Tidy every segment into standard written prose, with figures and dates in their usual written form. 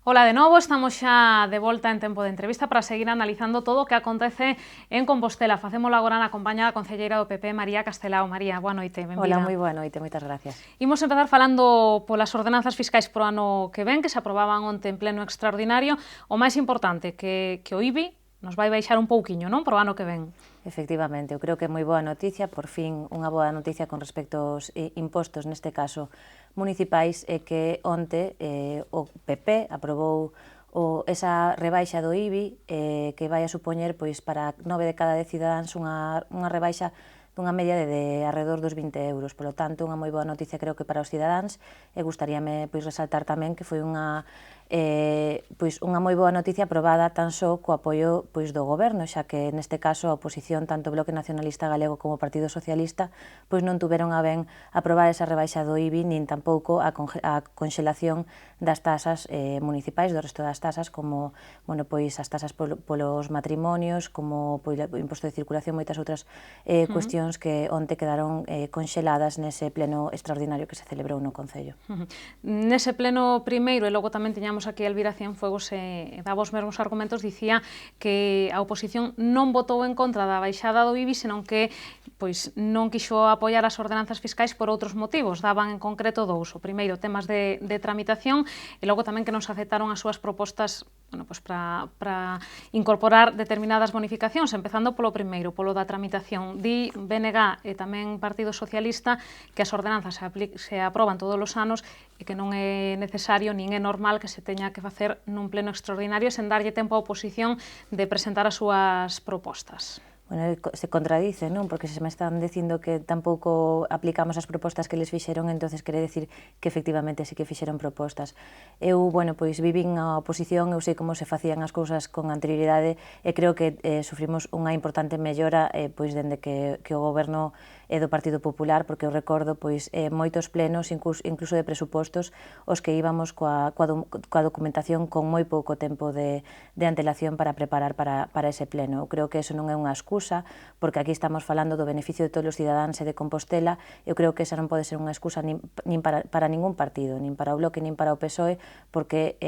Ola de novo, estamos xa de volta en tempo de entrevista para seguir analizando todo o que acontece en Compostela. Facémolo agora na compañía da concelleira do PP, María Castelao. María, boa noite, benvida. Ola, moi boa noite, moitas gracias. Imos empezar falando polas ordenanzas fiscais pro ano que ven, que se aprobaban onte en pleno extraordinario. O máis importante, que o IBI nos vai baixar un pouquiño, non, pro ano que ven. Efectivamente, eu creo que é moi boa noticia, por fin unha boa noticia con respecto aos impostos, neste caso municipais, é que onte o PP aprobou esa rebaixa do IBI que vai a supoñer pois, para 9 de cada 10 cidadáns unha rebaixa dunha media de alrededor dos 20 euros. Por lo tanto, unha moi boa noticia creo que para os cidadáns, e gustaríame pois, resaltar tamén que foi unha moi boa noticia aprobada tan só co apoio pois, do goberno, xa que neste caso a oposición, tanto o Bloque Nacionalista Galego como o Partido Socialista, pois non tuveron a ben aprobar esa rebaixa do IBI, nin tampouco a conxelación das tasas municipais, do resto das tasas, como pois, as tasas polos matrimonios, como pois, o imposto de circulación, moitas outras cuestións que onte quedaron conxeladas nese pleno extraordinario que se celebrou no Concello. Nese pleno primeiro, e logo tamén tiñamos aquí a Elvira Cienfuegos, daba os mesmos argumentos, dicía que a oposición non votou en contra da baixada do IBI, senón que pois non quixo apoiar as ordenanzas fiscais por outros motivos. Daban en concreto dous. O primeiro, temas de tramitación, e logo tamén que non se aceptaron as súas propostas para incorporar determinadas bonificacións, empezando polo primeiro, polo da tramitación. Di BNG e tamén Partido Socialista que as ordenanzas se aproban todos os anos e que non é necesario nin é normal que se teña que facer nun pleno extraordinario sen darlle tempo á oposición de presentar as súas propostas. Bueno, se contradicen, non? Porque se me están dicindo que tampouco aplicamos as propostas que les fixeron, entonces quere decir que efectivamente sí que fixeron propostas. Eu, pois vivín a oposición, eu sei como se facían as cousas con anterioridade e creo que sufrimos unha importante mellora pois dende que o goberno é do Partido Popular, porque eu recordo pois moitos plenos, incluso de presupostos, os que íbamos coa documentación con moi pouco tempo de antelación para preparar para ese pleno. Eu creo que eso non é unha excusa, porque aquí estamos falando do beneficio de todos os cidadáns e de Compostela. Eu creo que esa non pode ser unha excusa nin para ningún partido, nin para o Bloque, nin para o PSOE, porque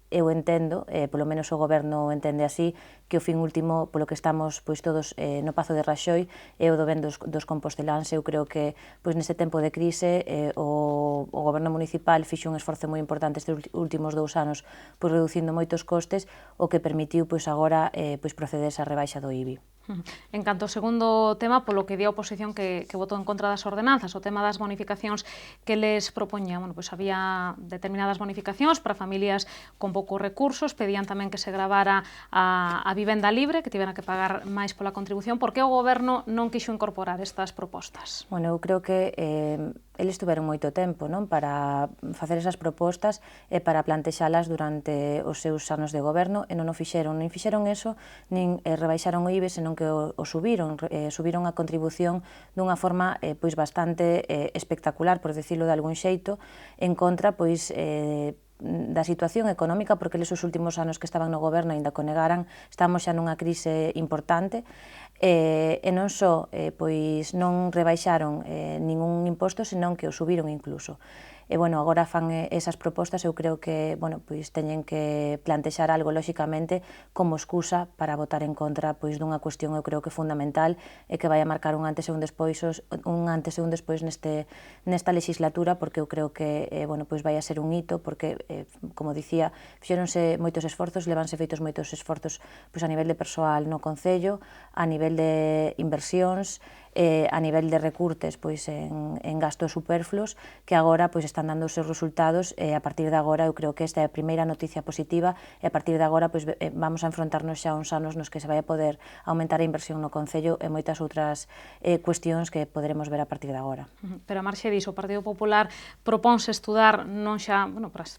eu entendo, polo menos o goberno entende así, que o fin último polo que estamos pois todos no Pazo de Raxoi é o do ben dos composteláns. Eu creo que pois neste tempo de crise o goberno municipal fixo un esforzo moi importante estes últimos 2 anos pois reducindo moitos costes, o que permitiu pois agora pois proceder esa rebaixa do IBI. En canto ao segundo tema, polo que di a oposición que votou en contra das ordenanzas, o tema das bonificacións que les propoñía, pois había determinadas bonificacións para familias con poucos recursos, pedían tamén que se gravara a vivenda libre, que tiveran que pagar máis pola contribución. Por que o goberno non quixo incorporar estas propostas? Bueno, eu creo que eles tuveron moito tempo, non, para facer esas propostas e para plantexalas durante os seus anos de goberno, e non o fixeron, nin fixeron eso, nin rebaixaron o IBI, senón que o subiron a contribución dunha forma pois bastante espectacular, por decirlo de algún xeito, en contra pois da situación económica, porque eles os últimos anos que estaban no goberno, aínda que o negaran, estamos xa nunha crise importante, e non só pois non rebaixaron ningún imposto, senón que o subiron incluso. E, agora fan esas propostas, eu creo que, pois teñen que plantexar algo, lóxicamente, como excusa para votar en contra pois dunha cuestión, eu creo que fundamental, e que vai a marcar un antes e un despois nesta legislatura, porque eu creo que, pois vai a ser un hito, porque, como dicía, fixéronse moitos esforzos, levanse feitos moitos esforzos pois a nivel de persoal no Concello, a nivel de inversións, a nivel de recurtes pois en gastos superfluos, que agora pois están dando os seus resultados, e a partir de agora eu creo que esta é a primeira noticia positiva, e a partir de agora pois vamos a enfrontarnos xa uns anos nos que se vai a poder aumentar a inversión no Concello e moitas outras cuestións que poderemos ver a partir de agora. Pero a marxe diso, o Partido Popular proponse estudar non xa,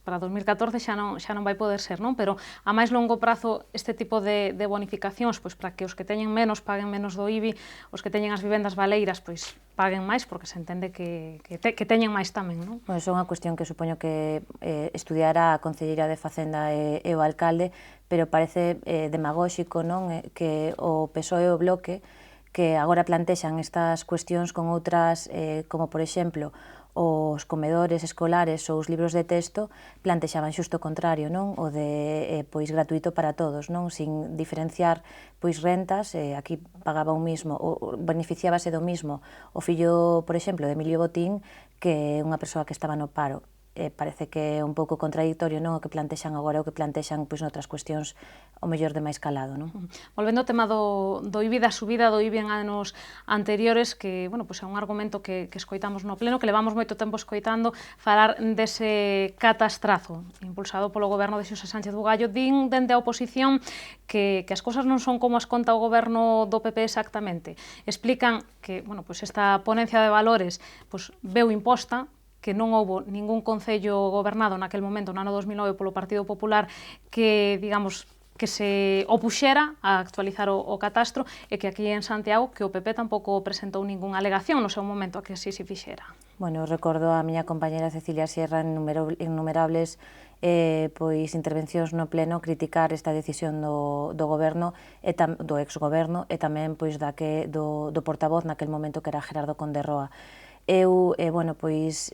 para 2014 xa non vai poder ser, non? Pero a máis longo prazo este tipo de bonificacións, pois para que os que teñen menos paguen menos do IBI, os que teñen as vivendas baleiras pois paguen máis, porque se entende que teñen máis tamén, non? Bueno, é unha cuestión que supoño que estudiará a Concelleira de Facenda e o alcalde, pero parece demagóxico, non, que o PSOE e o Bloque que agora plantexan estas cuestións con outras, como por exemplo os comedores escolares ou os libros de texto plantexaban xusto o contrario, non? O de pois gratuito para todos, non? Sin diferenciar pois rentas, aquí pagaba o mismo, ou beneficiábase do mismo o fillo, por exemplo, de Emilio Botín que unha persoa que estaba no paro. Parece que é un pouco contradictorio, non, o que plantexan agora, o que plantexan pois noutras cuestións o mellor de máis calado, non? Volvendo ao tema do IBI, da subida do IBI en anos anteriores, que, bueno, pois é un argumento que escoitamos no pleno, que levamos moito tempo escoitando falar dese catastrazo impulsado polo goberno de Xosé Sánchez Bugallo. Din dende a oposición que as cousas non son como as conta o goberno do PP exactamente. Explican que, bueno, pois esta ponencia de valores pois veu imposta, que non houbo ningún concello gobernado naquel momento, no ano 2009, polo Partido Popular, que, digamos, que se opuxera a actualizar o catastro, e que aquí en Santiago que o PP tampouco presentou ningunha alegación no seu momento a que así se fixera. Bueno, recordo a miña compañera Cecilia Sierra en innumerables pois intervencións no pleno criticar esta decisión do goberno, do exgoberno, e tamén pois do portavoz naquel momento que era Gerardo Conde Roa. Bueno, pois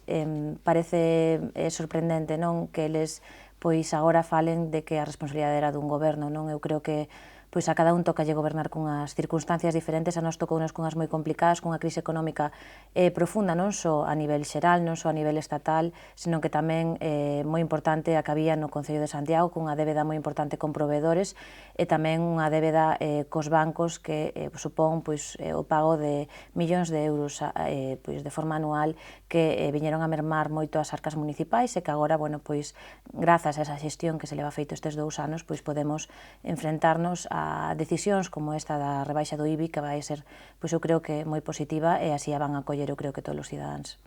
parece sorprendente, non, que eles pois agora falen de que a responsabilidade era dun goberno, non? Eu creo que pois a cada un tocalle gobernar cunhas circunstancias diferentes, a nós tocounos cunhas moi complicadas, cunha crise económica profunda, non só a nivel xeral, non só a nivel estatal, senón que tamén moi importante a que había no Concello de Santiago, cunha débeda moi importante con proveedores, e tamén unha débeda cos bancos que supón pois o pago de millóns de euros pois de forma anual que viñeron a mermar moito as arcas municipais, e que agora, bueno, pois grazas a esa xestión que se leva feito estes 2 anos, pois podemos enfrentarnos a decisións como esta da rebaixa do IBI, que vai ser, pois eu creo que moi positiva, e así a van a coller, eu creo que todos os cidadáns.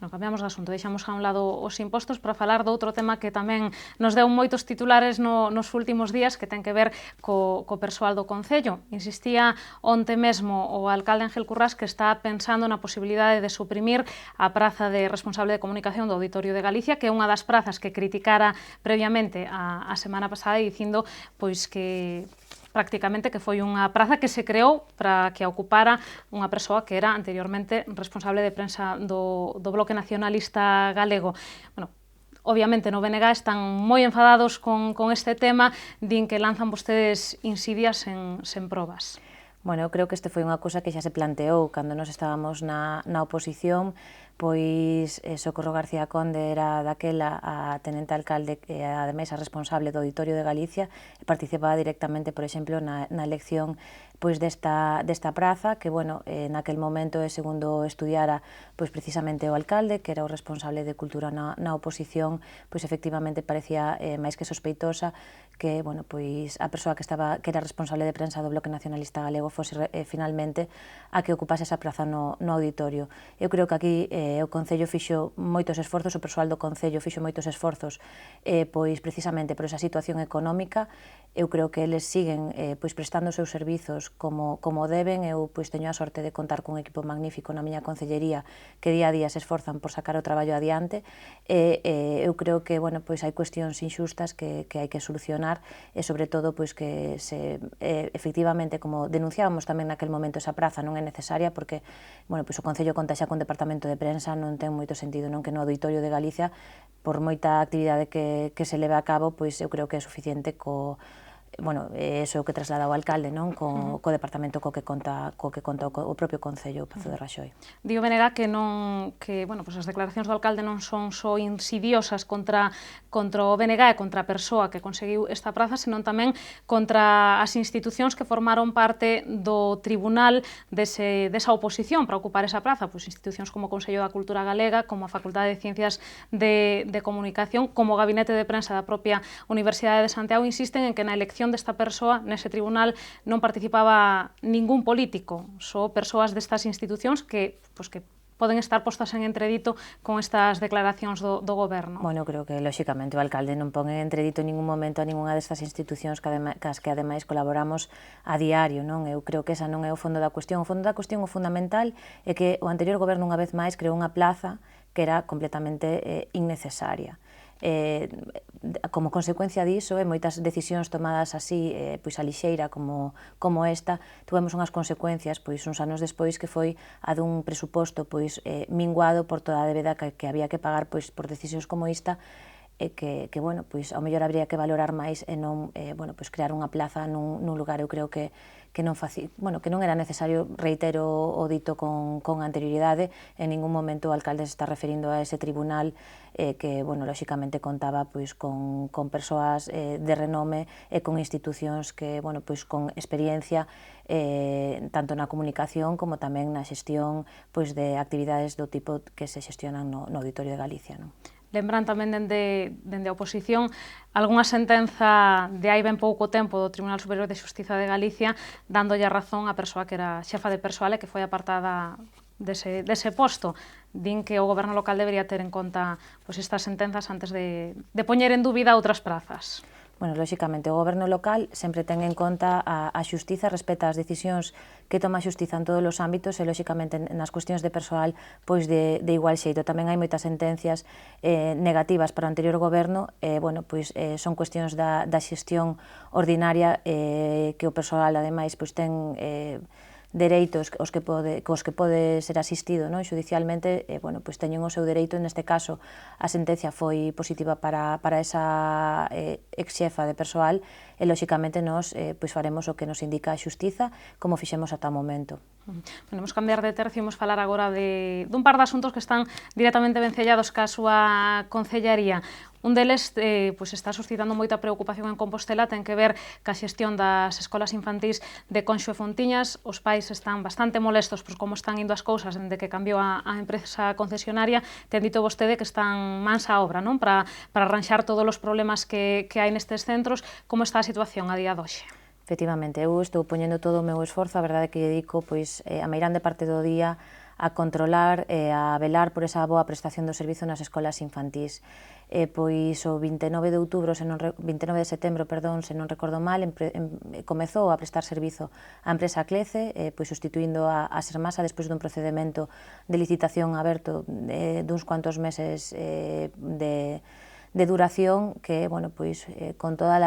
Bueno, cambiamos de asunto, deixamos a un lado os impostos para falar do outro tema que tamén nos deu moitos titulares nos últimos días, que ten que ver co persoal do Concello. Insistía onte mesmo o alcalde Ángel Currás que está pensando na posibilidade de suprimir a praza de responsable de comunicación do Auditorio de Galicia, que é unha das prazas que criticara previamente a semana pasada, dicindo pois que prácticamente que foi unha praza que se creou para que a ocupara unha persoa que era anteriormente responsable de prensa do Bloque Nacionalista Galego. Bueno, obviamente no BNG están moi enfadados con este tema, din que lanzan vostedes insidias sen probas. Bueno, eu creo que este foi unha cousa que xa se planteou cando nos estábamos na oposición, pois Socorro García Conde era daquela a tenente alcalde e ademais a responsable do Auditorio de Galicia e participaba directamente, por exemplo, na elección pois desta praza, que, bueno, naquel momento, segundo estudiara pois precisamente o alcalde, que era o responsable de Cultura na oposición, pois efectivamente parecía máis que sospeitosa que, bueno, pois a persoa que era responsable de prensa do Bloque Nacionalista Galego fose finalmente a que ocupase esa praza no auditorio. Eu creo que aquí o Concello fixo moitos esforzos, o persoal do Concello fixo moitos esforzos pois precisamente por esa situación económica. Eu creo que eles siguen pois prestando os seus servizos como deben. Eu pois teño a sorte de contar cun equipo magnífico na miña concellería que día a día se esforzan por sacar o traballo adiante. Eu creo que, bueno, pois hai cuestións inxustas que hai que solucionar, e sobre todo pois que efectivamente, como denunciábamos tamén naquel momento, esa praza non é necesaria porque, bueno, pois o Concello conta xa con departamento de prensa, non ten moito sentido, non, que no Auditorio de Galicia, por moita actividade que se leve a cabo, pois eu creo que é suficiente bueno, eso é o que traslada o alcalde, non, co departamento co que conta o propio Concello, o Pazo de Raxoi. Di o BNG que bueno, pues as declaracións do alcalde non son só insidiosas contra o BNG e contra a persoa que conseguiu esta praza, senón tamén contra as institucións que formaron parte do tribunal desa oposición para ocupar esa praza, pois institucións como o Consello da Cultura Galega, como a Facultade de Ciencias de Comunicación, como o Gabinete de Prensa da propia Universidade de Santiago, insisten en que na elección desta persoa, nese tribunal, non participaba ningún político, só persoas destas institucións que poden estar postas en entredito con estas declaracións do goberno. Bueno, creo que, lóxicamente, o alcalde non pon en entredito en ningún momento a ninguna destas institucións cas que ademais colaboramos a diario, non? Eu creo que esa non é o fondo da cuestión. O fondo da cuestión, o fundamental, é que o anterior goberno, unha vez máis, creou unha plaza que era completamente innecesaria. como consecuencia diso, moitas decisións tomadas así, pois a lixeira como esta, tuvemos unhas consecuencias pois uns anos despois que foi a dun presuposto pois minguado por toda a débeda que había que pagar pois por decisións como esta, que bueno, pois ao mellor habría que valorar máis e non, bueno, pois crear unha plaza nun lugar. Eu creo que non era necesario, reitero o dito con anterioridade, en ningún momento o alcalde se está referindo a ese tribunal que, bueno, lóxicamente contaba pois con persoas de renome e con institucións que, bueno, pois con experiencia tanto na comunicación como tamén na xestión pois de actividades do tipo que se xestionan no Auditorio de Galicia, non? Lembran tamén dende a oposición algunha sentenza de hai ben pouco tempo do Tribunal Superior de Xustiza de Galicia dándolle a razón á persoa que era xefa de persoal e que foi apartada dese posto. Din que o goberno local debería ter en conta pois, estas sentenzas antes de poñer en dúbida outras prazas. Bueno, lóxicamente, o goberno local sempre ten en conta a xustiza, respeta as decisións que toma a xustiza en todos os ámbitos e, lóxicamente, nas cuestións de persoal, pois de igual xeito. Tamén hai moitas sentencias negativas para o anterior goberno, bueno, pois son cuestións da xestión ordinaria que o persoal, ademais, pois ten dereitos cos que pode ser asistido, non, xudicialmente, bueno, pois teñen o seu dereito. Neste caso, a sentencia foi positiva para esa ex-xefa de persoal e, lóxicamente, nós pois faremos o que nos indica a xustiza, como fixemos ata o momento. Podemos cambiar de tercio e imos falar agora dun par de asuntos que están directamente vencellados ca súa concellaría. Un deles pois está suscitando moita preocupación en Compostela, ten que ver ca xestión das escolas infantís de Conxo e Fontiñas. Os pais están bastante molestos por como están indo as cousas dende que cambiou a empresa concesionaria. Ten dito vostede que están mans á obra, non? Para arranxar todos os problemas que hai nestes centros. Como está a situación a día de hoxe? Efectivamente, eu estou poñendo todo o meu esforzo, a verdade é que dedico pois, a meirande parte do día a controlar e a velar por esa boa prestación do servizo nas escolas infantís. Pois o 29 de setembro, se non recordo mal, comezou a prestar servizo a empresa Clece, pois sustituindo a Sermasa despois dun procedemento de licitación aberto duns cuantos meses de duración que, bueno, pois con todos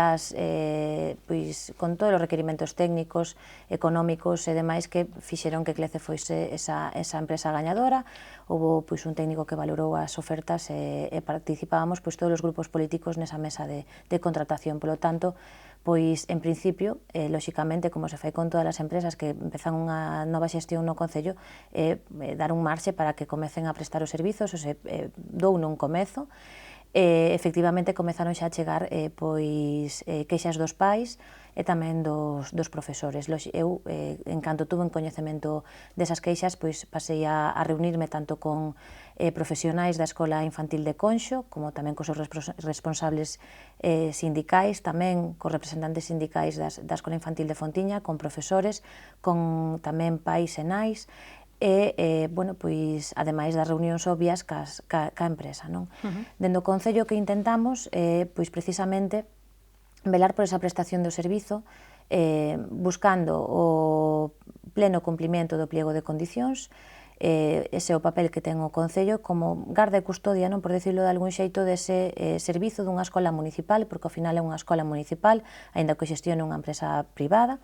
os requerimentos técnicos, económicos e demais que fixeron que Clece foise esa empresa gañadora. Houve pois un técnico que valorou as ofertas e participábamos pois todos os grupos políticos nesa mesa de contratación. Polo tanto, pois en principio, lóxicamente, como se fai con todas as empresas que empezan unha nova xestión no Concello, dar un marxe para que comecen a prestar os servizos, dou nun comezo. Efectivamente comezaron xa a chegar pois queixas dos pais e tamén dos profesores. Eu, en canto tuve un coñecemento desas queixas, pois pasei a reunirme tanto con profesionais da Escola Infantil de Conxo, como tamén cos seus responsables sindicais, tamén cos representantes sindicais da Escola Infantil de Fontiña, con profesores, con tamén pais e nais, e, bueno, pois, ademais das reunións obvias ca empresa, non? Dende o Concello que intentamos, pois, precisamente, velar por esa prestación do servizo, buscando o pleno cumprimento do pliego de condicións. Ese é o papel que ten o Concello como garda e custodia, non, por decirlo de algún xeito, dese servizo dunha escola municipal, porque ao final é unha escola municipal, aínda que xestione unha empresa privada.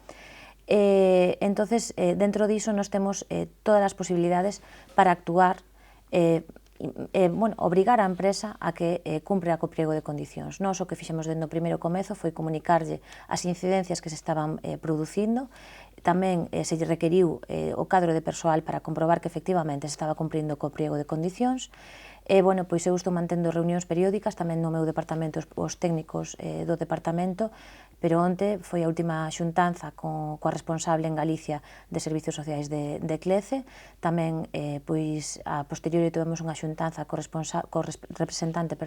Entonces, dentro diso, nos temos todas as posibilidades para actuar, bueno, obrigar a empresa a que cumpra co pliego de condicións. Nós o que fixemos dentro do primeiro comezo foi comunicarlle as incidencias que se estaban producindo. Tamén se lle requeriu o cadro de persoal para comprobar que efectivamente se estaba cumprindo co pliego de condicións. Bueno, pois eu estou mantendo reunións periódicas tamén no meu departamento, os técnicos do departamento, pero onte foi a última xuntanza coa responsable en Galicia de Servicios Sociais de Clece. Tamén, pois, a posteriori tivemos unha xuntanza co representante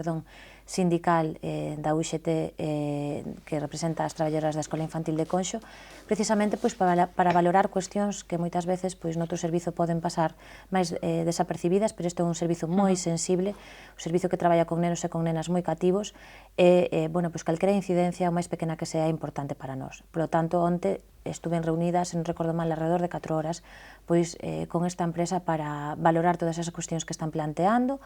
sindical da UGT que representa as traballadoras da Escola Infantil de Conxo, precisamente pois para valorar cuestións que moitas veces pois noutro servizo poden pasar máis desapercibidas, pero isto é un servizo moi sensible, un servizo que traballa con nenos e con nenas moi cativos e, bueno, pois calquera incidencia, o máis pequena que sea, é importante para nós. Por lo tanto, onte estuve reunida, se non recordo mal, alrededor de 4 horas, pois con esta empresa para valorar todas esas cuestións que están planteando,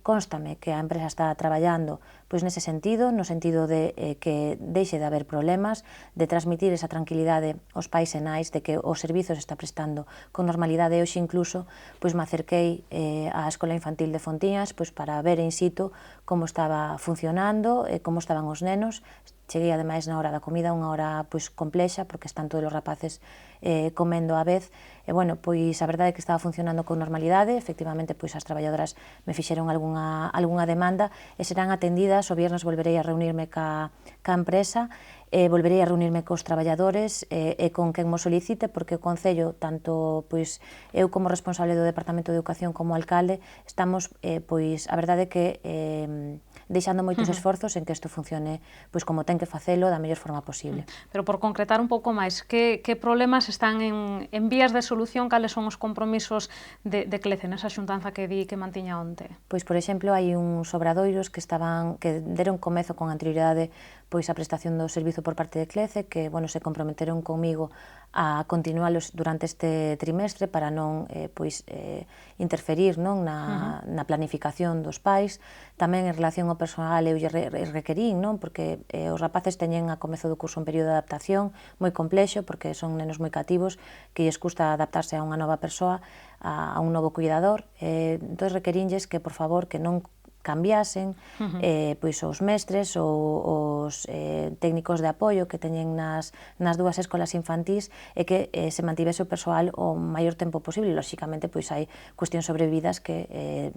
Constame que a empresa está traballando pois nese sentido, no sentido de que deixe de haber problemas, de transmitir esa tranquilidade aos pais e nais de que o servizo se está prestando con normalidade. Hoxe incluso pois me acerquei á Escola Infantil de Fontiñas pois para ver in situ como estaba funcionando, como estaban os nenos. Cheguei ademais na hora da comida, unha hora pois complexa, porque están todos os rapaces comendo á vez, e bueno, pois a verdade é que estaba funcionando con normalidade. Efectivamente, pois as traballadoras me fixeron algunha demanda e serán atendidas. O viernes volverei a reunirme ca empresa, volverei a reunirme cos traballadores e con quen mo solicite, porque o Concello, tanto pois eu como responsable do Departamento de Educación como alcalde, estamos, pois a verdade é que deixando moitos esforzos en que isto funcione pois como ten que facelo da mellor forma posible. Pero por concretar un pouco máis, que problemas están en vías de solución, cales son os compromisos de Clece nesa xuntanza que di que mantiña onte? Pois, por exemplo, hai uns obradoiros que deron comezo con anterioridade pois a prestación do servizo por parte de Clece, que, bueno, se comprometeron comigo a continualos durante este trimestre para non interferir na planificación dos pais. Tamén en relación ao persoal eu lle requerín, porque os rapaces teñen a comezo do curso un período de adaptación moi complexo, porque son nenos moi cativos que lles custa adaptarse a unha nova persoa, a un novo cuidador. Entón requerínlles que, por favor, que non cambiasen pois os mestres ou os técnicos de apoio que teñen nas dúas escolas infantís, e que se mantivese o persoal o maior tempo posible. Lóxicamente, pois hai cuestións sobrevidas que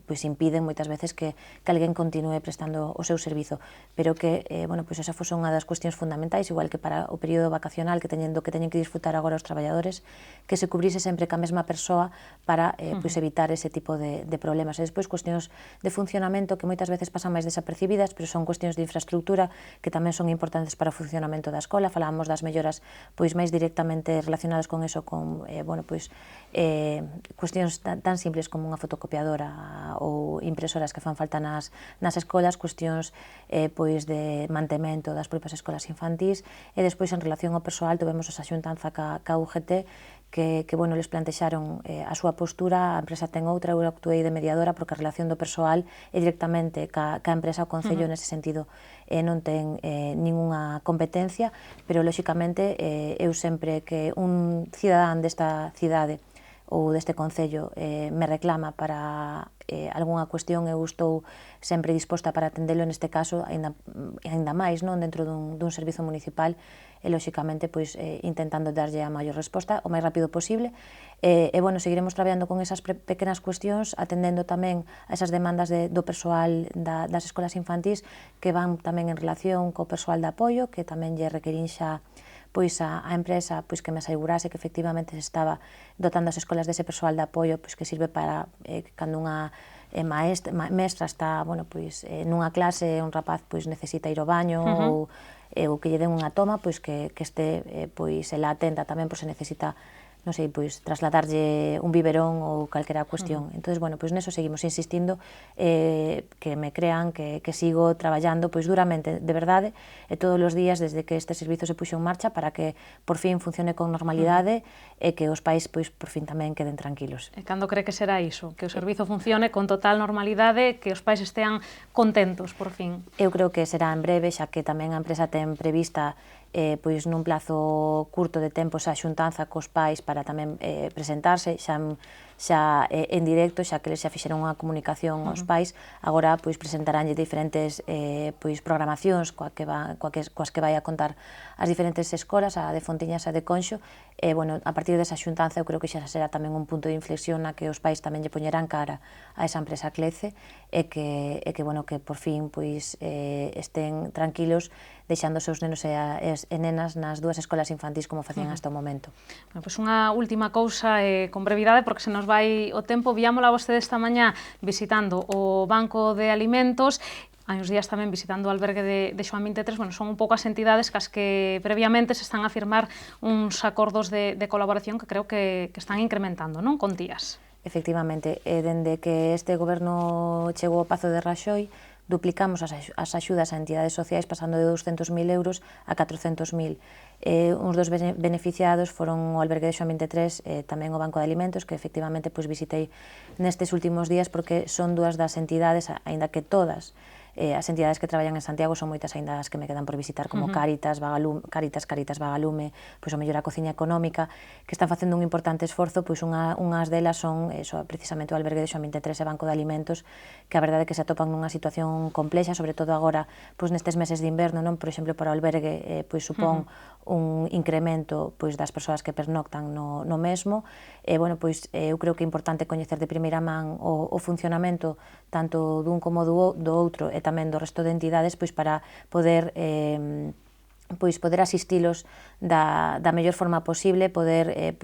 pois impiden moitas veces que alguén continue prestando o seu servizo, pero que, bueno, pois esa fose unha das cuestións fundamentais, igual que para o período vacacional que teñen que disfrutar agora os traballadores, que se cubrise sempre ca mesma persoa para pois evitar ese tipo de problemas. E despois cuestións de funcionamento que moitas veces pasan máis desapercibidas, pero son cuestións de infraestructura que tamén son importantes para o funcionamento da escola. Falábamos das melloras pois máis directamente relacionadas con eso, con cuestións tan simples como unha fotocopiadora ou impresoras que fan falta nas escolas, cuestións pois de mantemento das propias escolas infantís. E despois, en relación ao persoal, tivemos esa xuntanza ca UGT que bueno, les plantexaron a súa postura. A empresa ten outra, eu actuei de mediadora porque a relación do persoal é directamente ca empresa. O Concello nese sentido non ten ningunha competencia, pero lóxicamente eu sempre que un cidadán desta cidade ou deste Concello me reclama para algunha cuestión, eu estou sempre disposta para atendelo, neste caso, ainda máis dentro dun servizo municipal, e lóxicamente pois intentando darlle a maior resposta o máis rápido posible. E bueno, seguiremos traballando con esas pequenas cuestións, atendendo tamén a esas demandas do persoal das escolas infantís, que van tamén en relación co persoal de apoio, que tamén lle requerín xa pois a empresa pois que me asegurase que efectivamente se estaba dotando as escolas dese persoal de apoio pois que sirve para cando unha mestra está, bueno, pois nunha clase, un rapaz pois necesita ir ao baño ou que lle den unha toma, pois que este pois ela atenda tamén por se necesita, non sei, pois trasladarlle un biberón ou calquera cuestión. Entonces, bueno, pois neso seguimos insistindo, que me crean que sigo traballando pois duramente, de verdade, e todos os días desde que este servizo se puxo en marcha para que por fin funcione con normalidade e que os pais pois por fin tamén queden tranquilos. E cando cree que será iso? Que o servizo funcione con total normalidade, que os pais estean contentos por fin? Eu creo que será en breve, xa que tamén a empresa ten prevista pois nun plazo curto de tempo esa xuntanza cos pais para tamén presentarse xa en directo, xa que eles xa fixeron unha comunicación aos pais. Agora pois presentaránlle diferentes pois programacións coas que vai a contar as diferentes escolas, a de Fontiñas e a de Conxo, e bueno, a partir desa xuntanza eu creo que xa será tamén un punto de inflexión na que os pais tamén lle poñerán cara a esa empresa Clece, e que bueno, que por fin pois estén tranquilos deixando os seus nenos e nenas nas dúas escolas infantís como facían hasta o momento. Pois unha última cousa, con brevidade, porque se nos vai o tempo. Viámola vostede esta mañá visitando o Banco de Alimentos, hai uns días tamén visitando o albergue de Xoán 23, bueno, son un pouco as entidades cas que previamente se están a firmar uns acordos de colaboración que creo que están incrementando, non? Contías. Efectivamente, dende que este goberno chegou ao Pazo de Raxoi, duplicamos as axudas a entidades sociais pasando de 200.000 euros a 400.000. Uns dos beneficiados foron o Albergue de Xoán 23, tamén o Banco de Alimentos, que efectivamente visitei nestes últimos días porque son dúas das entidades, aínda que todas as entidades que traballan en Santiago son moitas aínda as que me quedan por visitar, como Cáritas, Vagalume, pois o mellor a Cociña Económica, que están facendo un importante esforzo, pois unhas delas son precisamente o Albergue de Xoán 23 e Banco de Alimentos, que a verdade é que se atopan nunha situación complexa, sobre todo agora, pois nestes meses de inverno, non? Por exemplo, para o albergue, pois supón un incremento pois das persoas que pernoctan no mesmo, e, bueno, pois eu creo que é importante coñecer de primeira man o funcionamento tanto dun como do outro e tamén do resto de entidades pois para poder asistilos da mellor forma posible, poder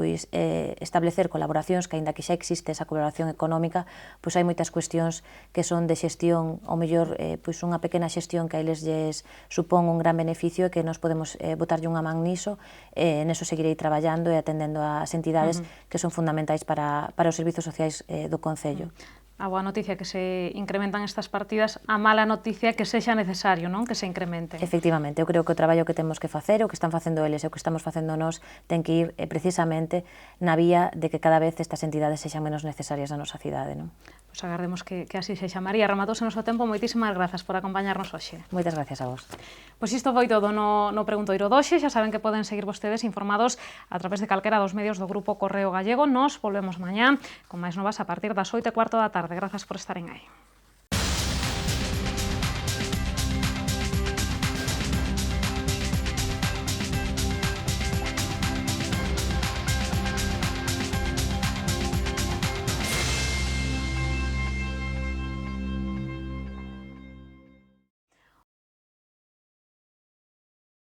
establecer colaboracións, que aínda que xa existe esa colaboración económica, pois hai moitas cuestións que son de xestión, ao mellor pois unha pequena xestión que a eles lles supón un gran beneficio e que nos podemos botarlle unha man niso, neso seguirei traballando e atendendo as entidades que son fundamentais para os servizos sociais do Concello. A boa noticia que se incrementan estas partidas, a mala noticia que sexa necesario, non? Que se incrementen. Efectivamente, eu creo que o traballo que temos que facer, o que están facendo eles e o que estamos facendo nós, ten que ir precisamente na vía de que cada vez estas entidades sexan menos necesarias na nosa cidade, non? Pois agardemos que así sexa. María, rematouse o noso tempo, moitísimas grazas por acompañarnos hoxe. Moitas gracias a vos. Pois isto foi todo no Preguntoiro doxe, xa saben que poden seguir vostedes informados a través de calquera dos medios do Grupo Correo Gallego. Nos volvemos mañá con máis novas a partir das 8:15 da tarde. Grazas por estaren aí.